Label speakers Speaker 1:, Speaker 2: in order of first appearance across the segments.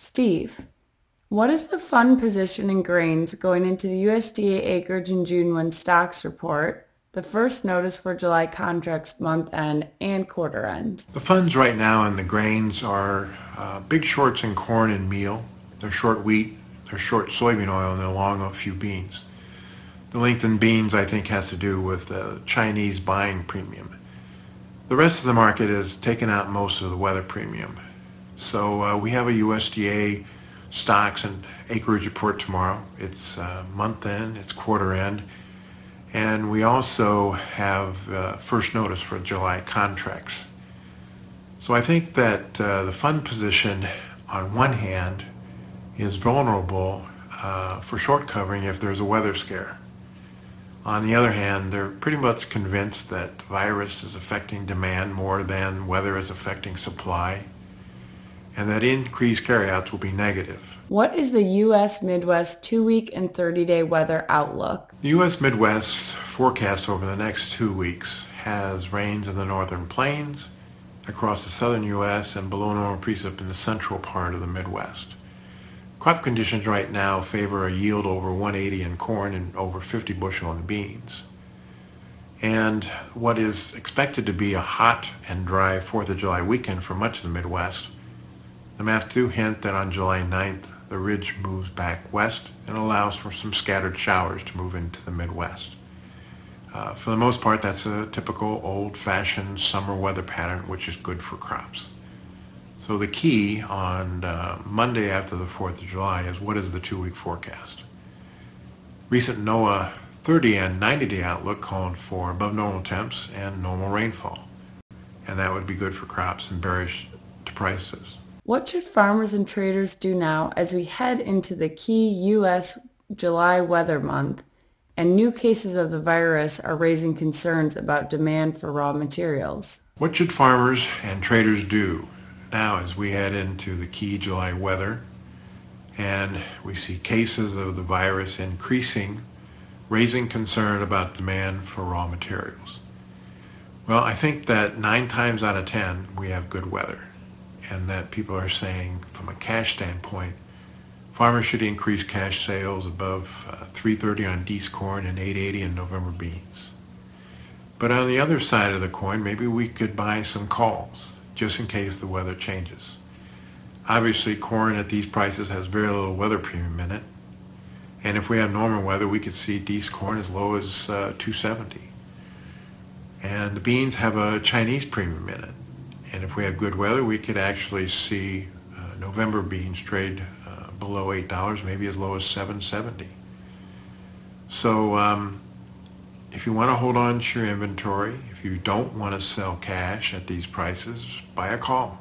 Speaker 1: Steve, what is the fund position in grains going into the USDA acreage in June 1 stocks report, the first notice for July contracts month end and quarter end?
Speaker 2: The funds right now in the grains are big shorts in corn and meal. They're short wheat, they're short soybean oil, and they're long a few beans. The length in beans, I think, has to do with the Chinese buying premium. The rest of the market has taken out most of the weather premium. So we have a USDA stocks and acreage report tomorrow. It's month end, it's quarter end, and we also have first notice for July contracts. So I think that the fund position on one hand is vulnerable for short covering if there's a weather scare. On the other hand, they're pretty much convinced that the virus is affecting demand more than weather is affecting supply, and that increased carryouts will be negative.
Speaker 1: What is the U.S. Midwest 2-week and 30-day weather outlook?
Speaker 2: The U.S. Midwest forecast over the next 2 weeks has rains in the northern plains, across the southern U.S., and below normal precip in the central part of the Midwest. Crop conditions right now favor a yield over 180 in corn and over 50 bushel in beans. And what is expected to be a hot and dry 4th of July weekend for much of the Midwest, the maps do hint that on July 9th, the ridge moves back west and allows for some scattered showers to move into the Midwest. For the most part, that's a typical old-fashioned summer weather pattern, which is good for crops. So the key on Monday after the 4th of July is what is the 2-week forecast. Recent NOAA 30 and 90-day outlook called for above normal temps and normal rainfall, and that would be good for crops and bearish to prices.
Speaker 1: What should farmers and traders do now as we head into the key U.S. July weather month and new cases of the virus are raising concerns about demand for raw materials?
Speaker 2: What should farmers and traders do now as we head into the key July weather and we see cases of the virus increasing, raising concern about demand for raw materials? Well, I think that 9 times out of 10 we have good weather, and that people are saying from a cash standpoint, farmers should increase cash sales above $3.30 on Dees corn and $8.80 in November beans. But on the other side of the coin, maybe we could buy some calls just in case the weather changes. Obviously, corn at these prices has very little weather premium in it, and if we have normal weather, we could see Dees corn as low as $2.70. And the beans have a Chinese premium in it. And if we have good weather, we could actually see November beans trade below $8, maybe as low as $7.70. So if you want to hold on to your inventory, if you don't want to sell cash at these prices, buy a call.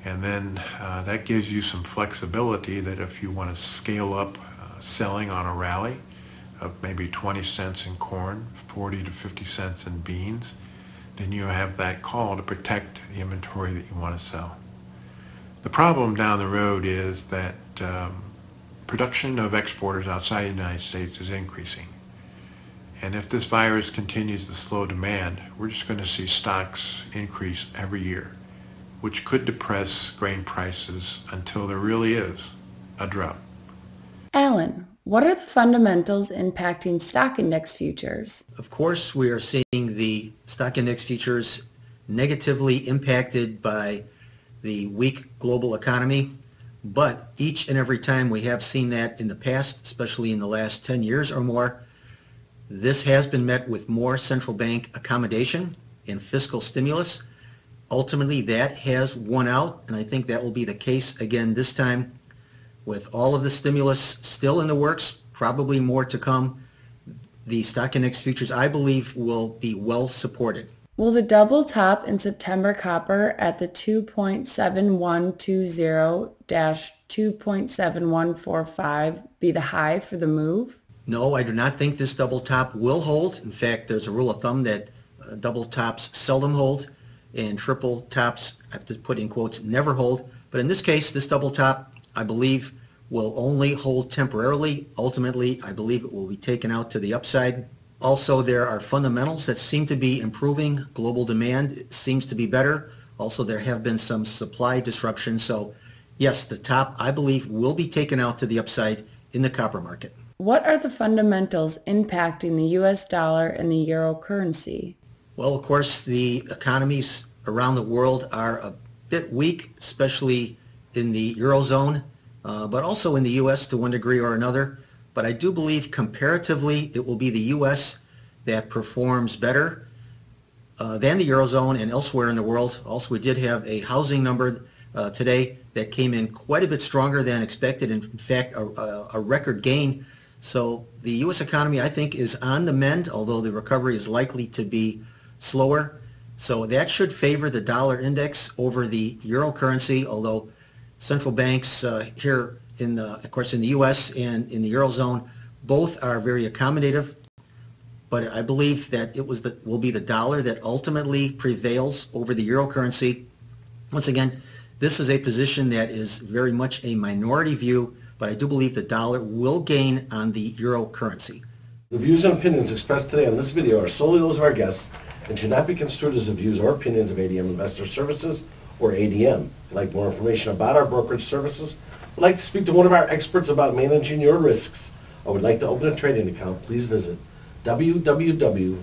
Speaker 2: And then that gives you some flexibility that if you want to scale up selling on a rally of maybe 20 cents in corn, 40 to 50 cents in beans, then you have that call to protect the inventory that you want to sell. The problem down the road is that production of exporters outside the United States is increasing. And if this virus continues to slow demand, we're just going to see stocks increase every year, which could depress grain prices until there really is a drought.
Speaker 1: Alan, what are the fundamentals impacting stock index futures?
Speaker 3: Of course, we are seeing the stock index futures negatively impacted by the weak global economy, but each and every time we have seen that in the past, especially in the last 10 years or more, this has been met with more central bank accommodation and fiscal stimulus. Ultimately, that has won out, and I think that will be the case again this time. With all of the stimulus still in the works, probably more to come, the stock index futures, I believe, will be well supported.
Speaker 1: Will the double top in September copper at the 2.7120-2.7145 be the high for the move?
Speaker 3: No, I do not think this double top will hold. In fact, there's a rule of thumb that double tops seldom hold and triple tops, I have to put in quotes, never hold. But in this case, this double top, I believe, will only hold temporarily. Ultimately, I believe it will be taken out to the upside. Also, there are fundamentals that seem to be improving. Global demand seems to be better. Also, there have been some supply disruptions. So Yes, the top, I believe, will be taken out to the upside in the copper market.
Speaker 1: What are the fundamentals impacting the US dollar and the euro currency?
Speaker 3: Well, of course, the economies around the world are a bit weak, especially in the Eurozone, but also in the U.S. to one degree or another. But I do believe comparatively it will be the U.S. that performs better than the Eurozone and elsewhere in the world. Also, we did have a housing number today that came in quite a bit stronger than expected, in fact, a record gain. So the U.S. economy, I think, is on the mend, although the recovery is likely to be slower. So that should favor the dollar index over the euro currency, although central banks here of course, in the U.S. and in the Eurozone, both are very accommodative. But I believe that will be the dollar that ultimately prevails over the euro currency. Once again, this is a position that is very much a minority view, but I do believe the dollar will gain on the euro currency.
Speaker 4: The views and opinions expressed today on this video are solely those of our guests and should not be construed as the views or opinions of ADM Investor Services or ADM. If you'd like more information about our brokerage services, would like to speak to one of our experts about managing your risks, or would like to open a trading account, please visit www.admis.com.